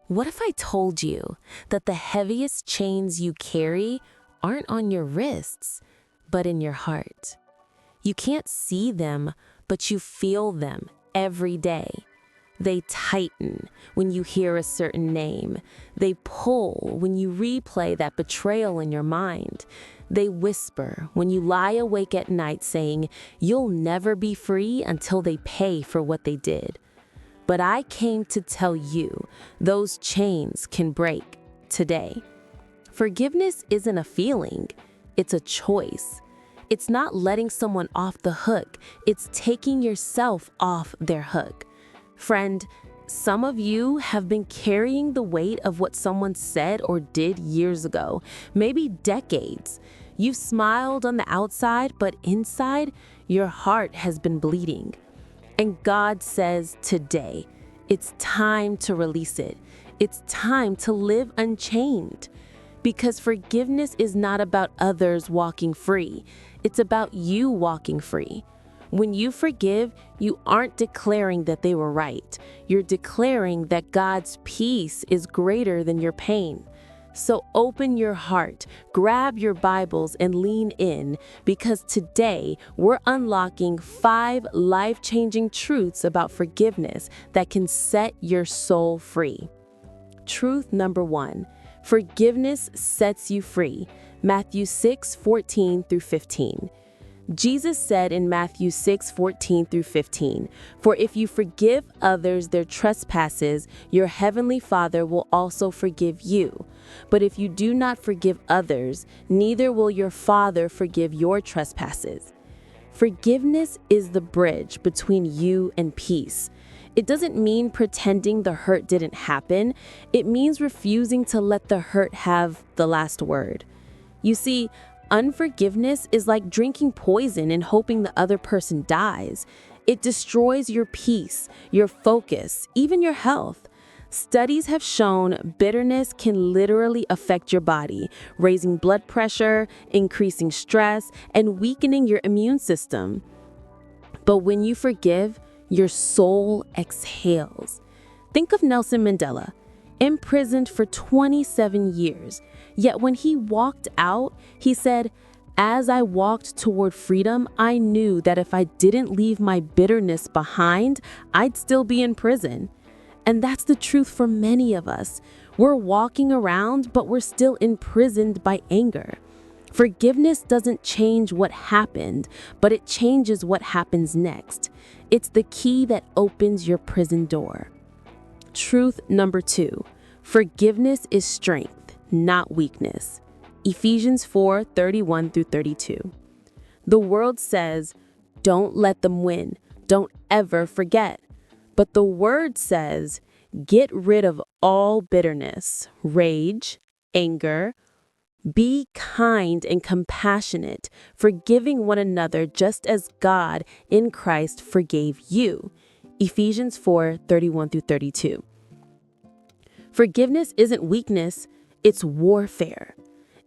What if I told you that the heaviest chains you carry aren't on your wrists, but in your heart? You can't see them, but you feel them every day. They tighten when you hear a certain name. They pull when you replay that betrayal in your mind. They whisper when you lie awake at night saying, "You'll never be free until they pay for what they did." But I came to tell you, those chains can break today. Forgiveness isn't a feeling, it's a choice. It's not letting someone off the hook, it's taking yourself off their hook. Friend, some of you have been carrying the weight of what someone said or did years ago, maybe decades. You've smiled on the outside, but inside, your heart has been bleeding. And God says today, it's time to release it. It's time to live unchained. Because forgiveness is not about others walking free. It's about you walking free. When you forgive, you aren't declaring that they were right. You're declaring that God's peace is greater than your pain. So open your heart, grab your Bibles, and lean in, because today we're unlocking 5 life-changing truths about forgiveness that can set your soul free. Truth number 1, forgiveness sets you free. Matthew 6:14-15. Jesus said in Matthew 6:14-15, "For if you forgive others their trespasses, your heavenly Father will also forgive you. But if you do not forgive others, neither will your Father forgive your trespasses." Forgiveness is the bridge between you and peace. It doesn't mean pretending the hurt didn't happen. It means refusing to let the hurt have the last word. You see, unforgiveness is like drinking poison and hoping the other person dies. It destroys your peace, your focus, even your health. Studies have shown bitterness can literally affect your body, raising blood pressure, increasing stress, and weakening your immune system. But when you forgive, your soul exhales. Think of Nelson Mandela, imprisoned for 27 years. Yet when he walked out, he said, "As I walked toward freedom, I knew that if I didn't leave my bitterness behind, I'd still be in prison." And that's the truth for many of us. We're walking around, but we're still imprisoned by anger. Forgiveness doesn't change what happened, but it changes what happens next. It's the key that opens your prison door. Truth number 2, forgiveness is strength, not weakness. Ephesians 4:31-32. The world says, "Don't let them win. Don't ever forget." But the word says, "Get rid of all bitterness, rage, anger. Be kind and compassionate, forgiving one another just as God in Christ forgave you." Ephesians 4:31-32. Forgiveness isn't weakness, it's warfare.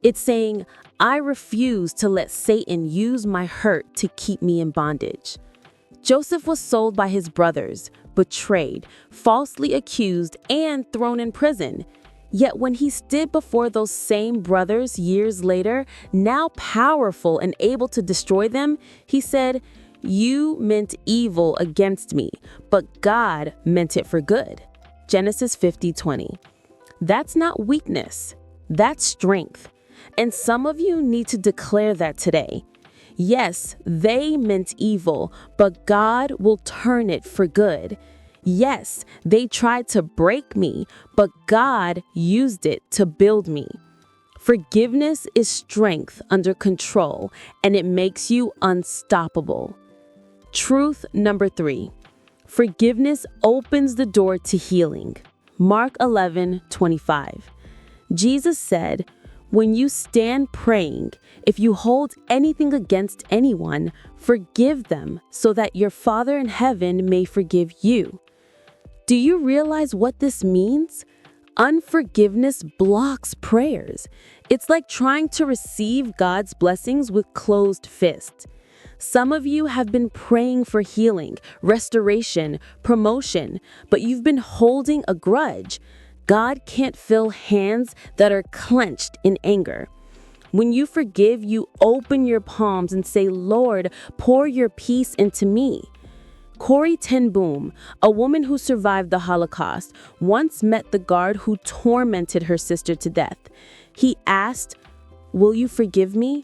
It's saying, I refuse to let Satan use my hurt to keep me in bondage. Joseph was sold by his brothers, betrayed, falsely accused, and thrown in prison. Yet when he stood before those same brothers years later, now powerful and able to destroy them, he said, "You meant evil against me, but God meant it for good." Genesis 50:20. That's not weakness, that's strength. And some of you need to declare that today. Yes, they meant evil, but God will turn it for good. Yes, they tried to break me, but God used it to build me. Forgiveness is strength under control, and it makes you unstoppable. Truth number 3, forgiveness opens the door to healing. Mark 11:25. Jesus said, "When you stand praying, if you hold anything against anyone, forgive them so that your Father in heaven may forgive you." Do you realize what this means? Unforgiveness blocks prayers. It's like trying to receive God's blessings with closed fists. Some of you have been praying for healing, restoration, promotion, but you've been holding a grudge. God can't fill hands that are clenched in anger. When you forgive, you open your palms and say, Lord, pour your peace into me. Corrie ten Boom, a woman who survived the Holocaust, once met the guard who tormented her sister to death. He asked, "Will you forgive me?"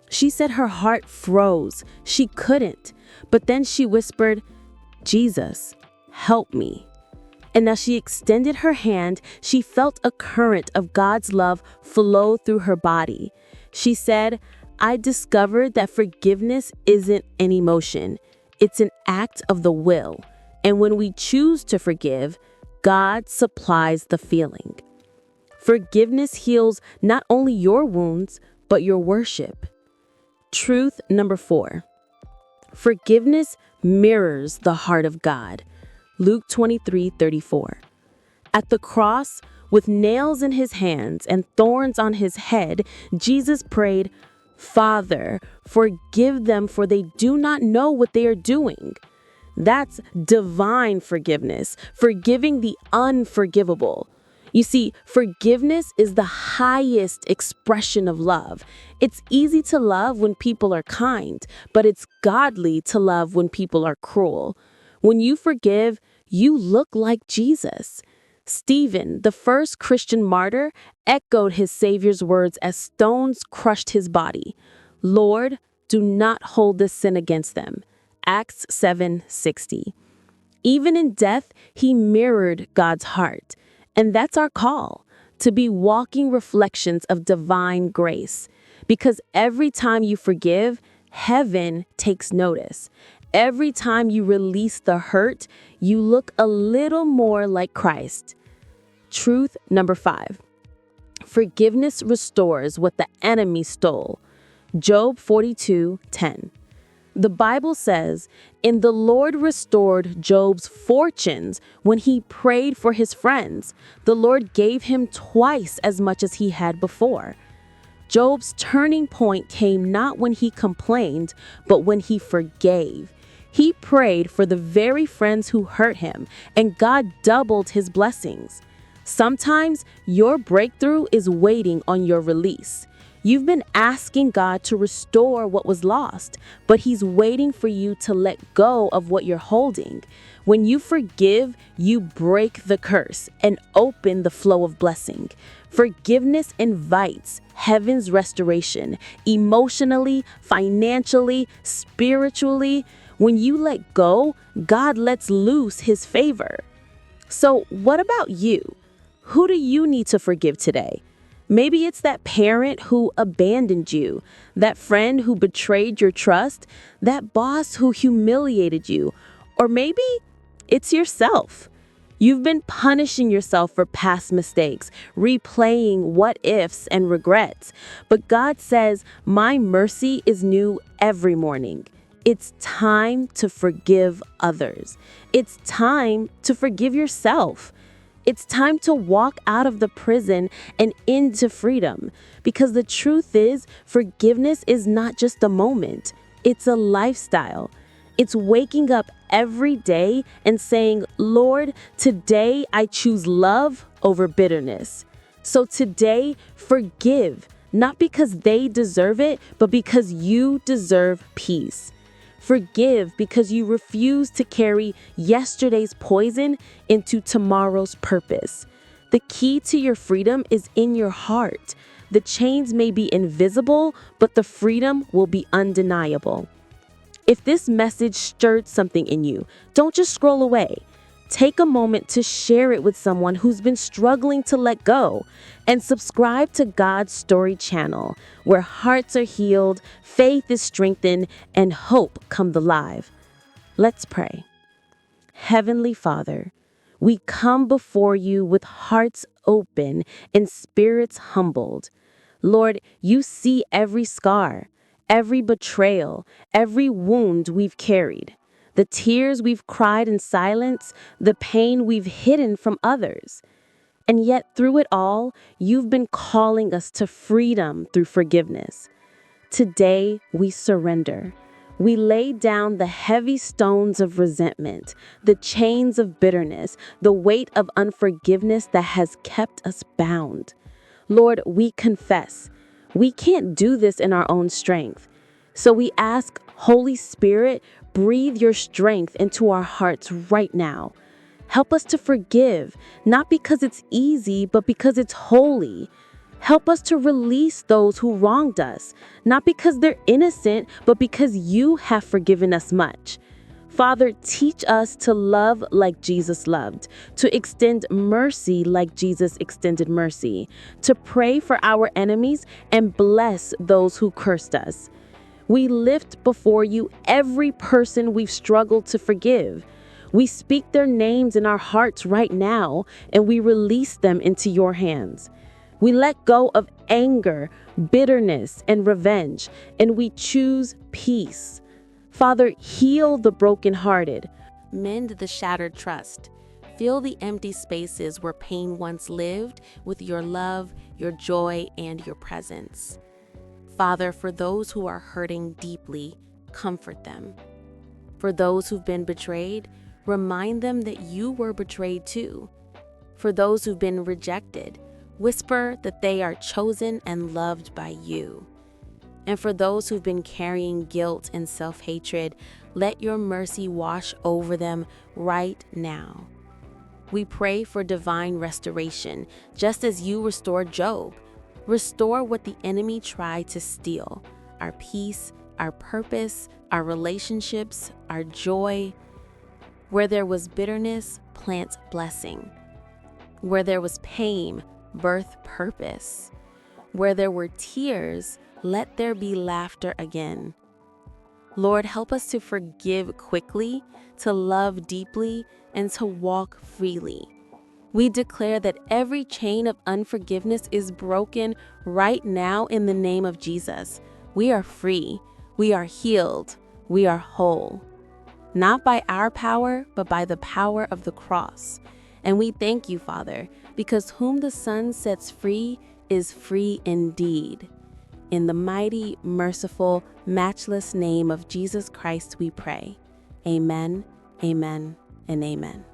She said her heart froze. She couldn't. But then she whispered, "Jesus, help me." And as she extended her hand, she felt a current of God's love flow through her body. She said, "I discovered that forgiveness isn't an emotion. It's an act of the will. And when we choose to forgive, God supplies the feeling." Forgiveness heals not only your wounds, but your worship. Truth number 4. Forgiveness mirrors the heart of God. Luke 23:34. At the cross, with nails in his hands and thorns on his head, Jesus prayed, "Father, forgive them, for they do not know what they are doing." That's divine forgiveness, forgiving the unforgivable. You see, forgiveness is the highest expression of love. It's easy to love when people are kind, but it's godly to love when people are cruel. When you forgive, you look like Jesus. Stephen, the first Christian martyr, echoed his Savior's words as stones crushed his body. "Lord, do not hold this sin against them." Acts 7:60. Even in death, he mirrored God's heart. And that's our call, to be walking reflections of divine grace. Because every time you forgive, heaven takes notice. Every time you release the hurt, you look a little more like Christ. Truth number 5. Forgiveness restores what the enemy stole. Job 42:10. The Bible says, "And the Lord restored Job's fortunes when he prayed for his friends. The Lord gave him twice as much as he had before." Job's turning point came not when he complained, but when he forgave. He prayed for the very friends who hurt him, and God doubled his blessings. Sometimes your breakthrough is waiting on your release. You've been asking God to restore what was lost, but he's waiting for you to let go of what you're holding. When you forgive, you break the curse and open the flow of blessing. Forgiveness invites heaven's restoration, emotionally, financially, spiritually. When you let go, God lets loose his favor. So what about you? Who do you need to forgive today? Maybe it's that parent who abandoned you, that friend who betrayed your trust, that boss who humiliated you, or maybe it's yourself. You've been punishing yourself for past mistakes, replaying what ifs and regrets. But God says, "My mercy is new every morning." It's time to forgive others. It's time to forgive yourself. It's time to walk out of the prison and into freedom. Because the truth is, forgiveness is not just a moment. It's a lifestyle. It's waking up every day and saying, "Lord, today I choose love over bitterness." So today, forgive, not because they deserve it, but because you deserve peace. Forgive because you refuse to carry yesterday's poison into tomorrow's purpose. The key to your freedom is in your heart. The chains may be invisible, but the freedom will be undeniable. If this message stirred something in you, don't just scroll away. Take a moment to share it with someone who's been struggling to let go, and subscribe to God's Story channel, where hearts are healed, faith is strengthened, and hope comes alive. Let's pray. Heavenly Father, we come before you with hearts open and spirits humbled. Lord, you see every scar, every betrayal, every wound we've carried. The tears we've cried in silence, the pain we've hidden from others. And yet through it all, you've been calling us to freedom through forgiveness. Today, we surrender. We lay down the heavy stones of resentment, the chains of bitterness, the weight of unforgiveness that has kept us bound. Lord, we confess we can't do this in our own strength. So we ask, Holy Spirit, breathe your strength into our hearts right now. Help us to forgive, not because it's easy, but because it's holy. Help us to release those who wronged us, not because they're innocent, but because you have forgiven us much. Father, teach us to love like Jesus loved, to extend mercy like Jesus extended mercy, to pray for our enemies and bless those who cursed us. We lift before you every person we've struggled to forgive. We speak their names in our hearts right now, and we release them into your hands. We let go of anger, bitterness, and revenge, and we choose peace. Father, heal the brokenhearted. Mend the shattered trust. Fill the empty spaces where pain once lived with your love, your joy, and your presence. Father, for those who are hurting deeply, comfort them. For those who've been betrayed, remind them that you were betrayed too. For those who've been rejected, whisper that they are chosen and loved by you. And for those who've been carrying guilt and self-hatred, let your mercy wash over them right now. We pray for divine restoration, just as you restored Job. Restore what the enemy tried to steal: our peace, our purpose, our relationships, our joy. Where there was bitterness, plant blessing. Where there was pain, birth purpose. Where there were tears, let there be laughter again. Lord, help us to forgive quickly, to love deeply, and to walk freely. We declare that every chain of unforgiveness is broken right now in the name of Jesus. We are free, we are healed, we are whole. Not by our power, but by the power of the cross. And we thank you, Father, because whom the Son sets free is free indeed. In the mighty, merciful, matchless name of Jesus Christ we pray. Amen, amen, and amen.